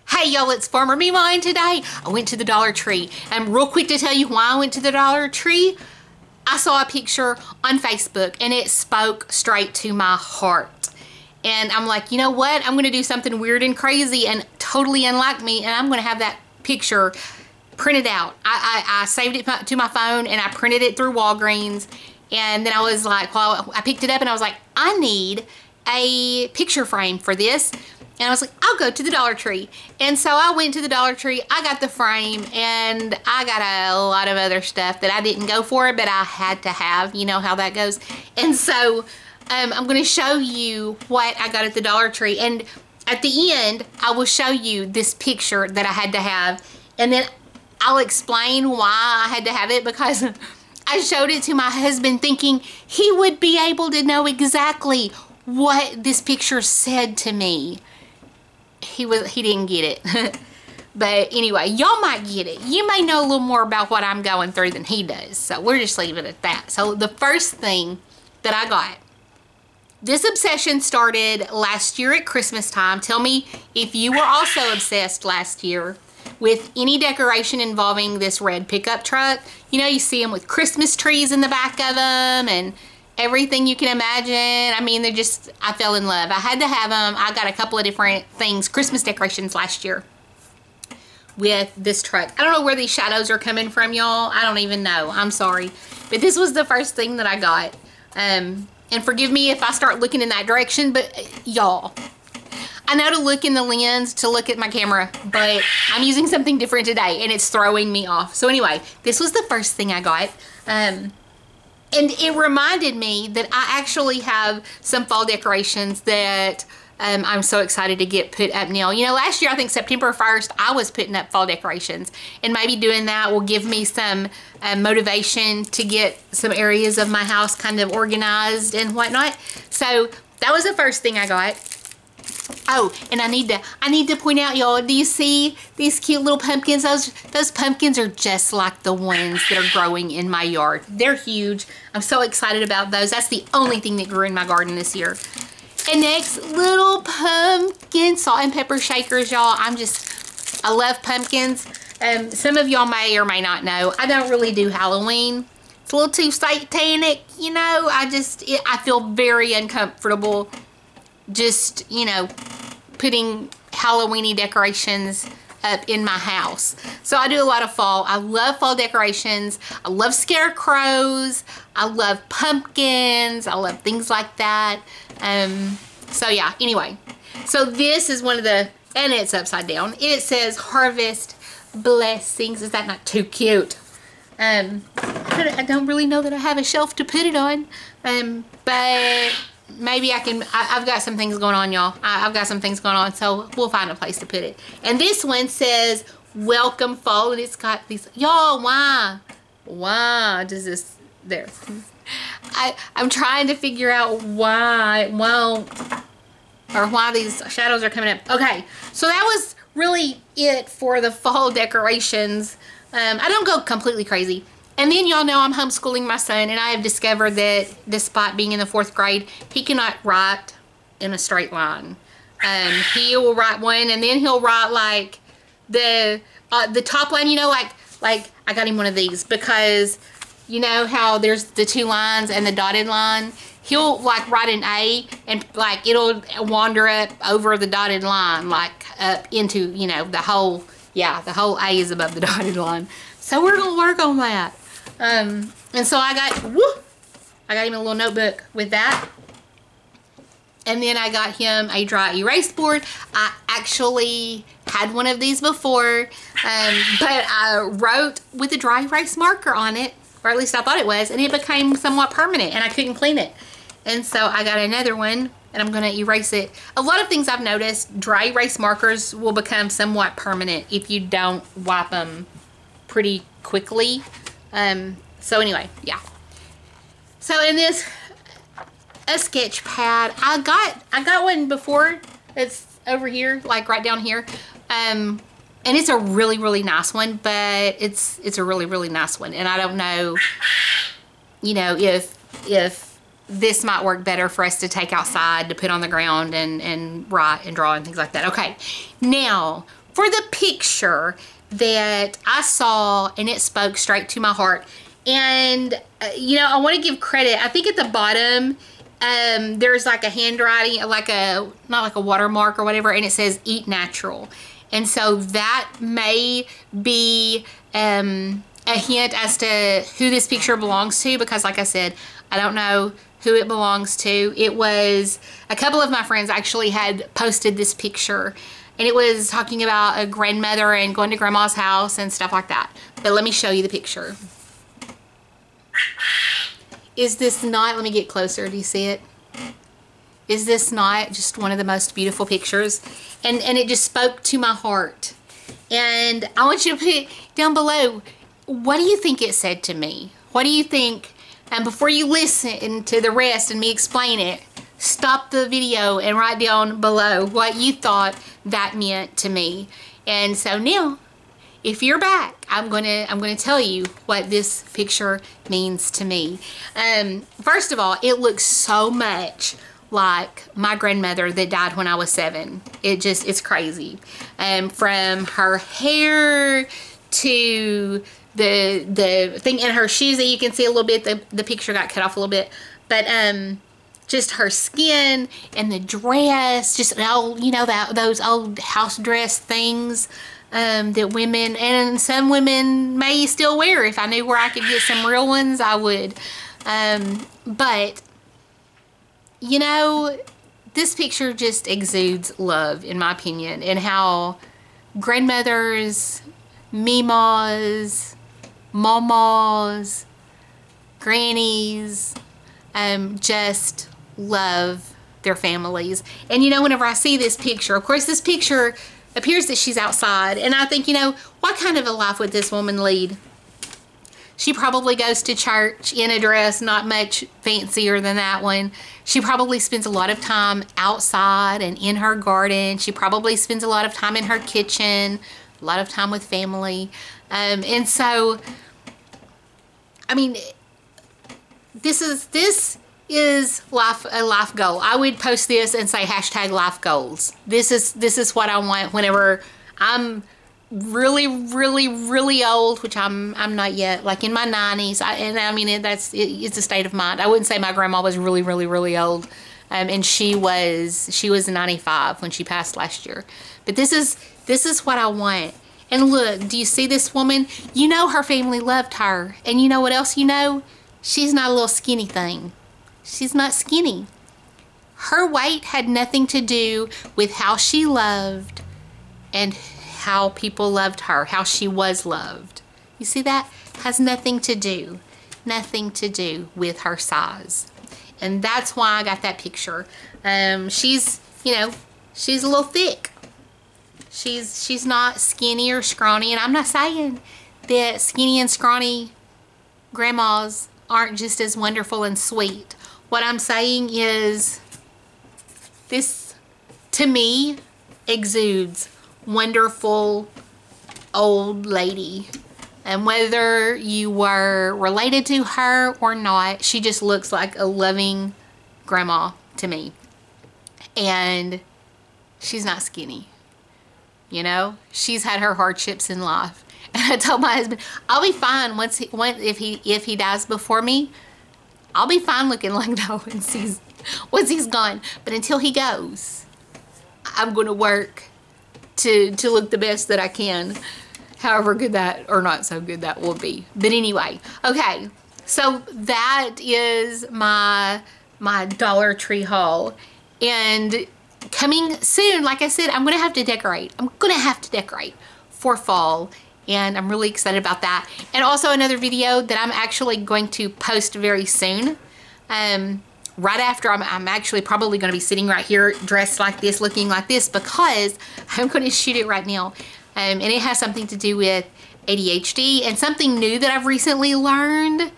Hey y'all, it's Farmer MeeMaw, and today I went to the Dollar Tree. And real quick to tell you why I went to the Dollar Tree, I saw a picture on Facebook and it spoke straight to my heart. And I'm like, you know what? I'm gonna do something weird and crazy and totally unlike me, and I'm gonna have that picture printed out. I saved it to my phone and I printed it through Walgreens. And then I was like, well, I picked it up and I was like, I need a picture frame for this. And I was like, I'll go to the Dollar Tree. And so I went to the Dollar Tree, I got the frame, and I got a lot of other stuff that I didn't go for, but I had to have. You know how that goes. And so I'm going to show you what I got at the Dollar Tree. And at the end, I will show you this picture that I had to have. And then I'll explain why I had to have it, because I showed it to my husband thinking he would be able to know exactly what this picture said to me. He didn't get it. But anyway, y'all might get it. You may know a little more about what I'm going through than he does. So we're just leaving it at that. So the first thing that I got, this obsession started last year at Christmas time. Tell me if you were also obsessed last year with any decoration involving this red pickup truck. You know, you see them with Christmas trees in the back of them and everything you can imagine. I mean, I fell in love. I had to have them. I got a couple of different things, Christmas decorations last year with this truck. I don't know where these shadows are coming from, y'all. I don't even know. I'm sorry. But this was the first thing that I got. And forgive me if I start looking in that direction, but y'all, I know to look in the lens to look at my camera, but I'm using something different today and it's throwing me off. So anyway, this was the first thing I got. And it reminded me that I actually have some fall decorations that I'm so excited to get put up now. You know, last year, I think September 1st, I was putting up fall decorations. And maybe doing that will give me some motivation to get some areas of my house kind of organized and whatnot. So that was the first thing I got. Oh, and I need to point out, y'all, do you see these cute little pumpkins? Those pumpkins are just like the ones that are growing in my yard. They're huge. I'm so excited about those. That's the only thing that grew in my garden this year. And next, little pumpkin salt and pepper shakers, y'all. I love pumpkins. Some of y'all may or may not know, I don't really do Halloween. It's a little too satanic, you know. I feel very uncomfortable just, you know, putting Halloween-y decorations up in my house. So I do a lot of fall. I love fall decorations. I love scarecrows. I love pumpkins. I love things like that. So yeah, anyway. So this is one of the, and it's upside down. It says Harvest Blessings. Is that not too cute? I don't really know that I have a shelf to put it on. But maybe I can. I've got some things going on, y'all. I've got some things going on, so we'll find a place to put it. And this one says Welcome Fall, and it's got these, y'all, why does this, there. I'm trying to figure out why it won't, or why these shadows are coming up. Okay, so that was really it for the fall decorations. I don't go completely crazy. And then y'all know I'm homeschooling my son, and I have discovered that despite being in the 4th grade, he cannot write in a straight line. He will write one, and then he'll write like the top line, you know, like I got him one of these, because you know how there's the 2 lines and the dotted line. He'll like write an A, and like it'll wander up over the dotted line, like up into, you know, the whole A is above the dotted line. So we're gonna work on that. And so I got him a little notebook with that. And then I got him a dry erase board. I actually had one of these before, but I wrote with a dry erase marker on it, or at least I thought it was, and it became somewhat permanent and I couldn't clean it. And so I got another one, and I'm gonna erase it. A lot of things I've noticed, dry erase markers will become somewhat permanent if you don't wipe them pretty quickly. So anyway, yeah. So in this, a sketch pad, I got one before. It's over here, like right down here. And it's a really, really nice one, but it's a really, really nice one. And I don't know, you know, if this might work better for us to take outside to put on the ground and write and draw and things like that. Okay, now for the picture that I saw, and it spoke straight to my heart. And you know, I want to give credit. I think at the bottom there's like a handwriting, like a, not like a watermark or whatever, and it says eat natural. And so that may be a hint as to who this picture belongs to, because like I said, I don't know who it belongs to. It was a couple of my friends actually had posted this picture, and it was talking about a grandmother and going to grandma's house and stuff like that. But let me show you the picture. Is this not, let me get closer, do you see it? Is this not just one of the most beautiful pictures? And it just spoke to my heart. And I want you to put down below, what do you think it said to me? What do you think? And before you listen to the rest and me explain it, stop the video and write down below what you thought that meant to me. And so now, if you're back, I'm gonna tell you what this picture means to me. First of all, it looks so much like my grandmother that died when I was 7. It's crazy. From her hair to the thing in her shoes that you can see a little bit, the picture got cut off a little bit, but just her skin and the dress, just old, you know, those old house dress things that women, and some women may still wear. If I knew where I could get some real ones, I would. But you know, this picture just exudes love, in my opinion, and how grandmothers, MeeMaws, mamas, grannies, just love their families. And you know, whenever I see this picture, of course this picture appears that she's outside, and I think, you know, what kind of a life would this woman lead? She probably goes to church in a dress, not much fancier than that one. She probably spends a lot of time outside and in her garden. She probably spends a lot of time in her kitchen, a lot of time with family. And so, I mean, this is a life goal. I would post this and say hashtag life goals. This is what I want whenever I'm really old, which I'm not yet, like in my 90s. I mean, it's a state of mind. I wouldn't say my grandma was really old, and she was 95 when she passed last year. But this is what I want. And look, do you see this woman? You know her family loved her, and you know what else you know? She's not a little skinny thing. She's not skinny. Her weight had nothing to do with how she loved and how people loved her, how she was loved. You see that? Has nothing to do with her size. And that's why I got that picture. She's, you know, she's a little thick. She's not skinny or scrawny, and I'm not saying that skinny and scrawny grandmas aren't just as wonderful and sweet. What I'm saying is this, to me, exudes wonderful old lady. And whether you were related to her or not, she just looks like a loving grandma to me. And she's not skinny. You know, she's had her hardships in life. And I told my husband, I'll be fine if he dies before me. I'll be fine looking like that once he's gone. But until he goes, I'm going to work to look the best that I can, however good that, or not so good that will be. But anyway, okay, so that is my Dollar Tree haul. And coming soon, like I said, I'm gonna have to decorate. For fall, and I'm really excited about that. And also another video that I'm actually going to post very soon. Right after I'm actually probably going to be sitting right here dressed like this, looking like this, because I'm going to shoot it right now. And it has something to do with ADHD and something new that I've recently learned,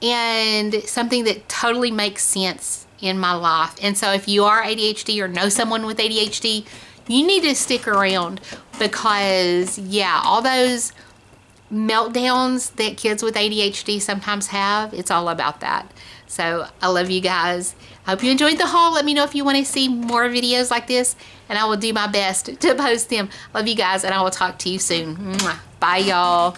and something that totally makes sense in my life. And so if you are ADHD or know someone with ADHD, you need to stick around, because yeah, all those meltdowns that kids with ADHD sometimes have. It's all about that. So I love you guys. I hope you enjoyed the haul. Let me know if you want to see more videos like this, and I will do my best to post them. Love you guys, and I will talk to you soon. Mwah. Bye, y'all.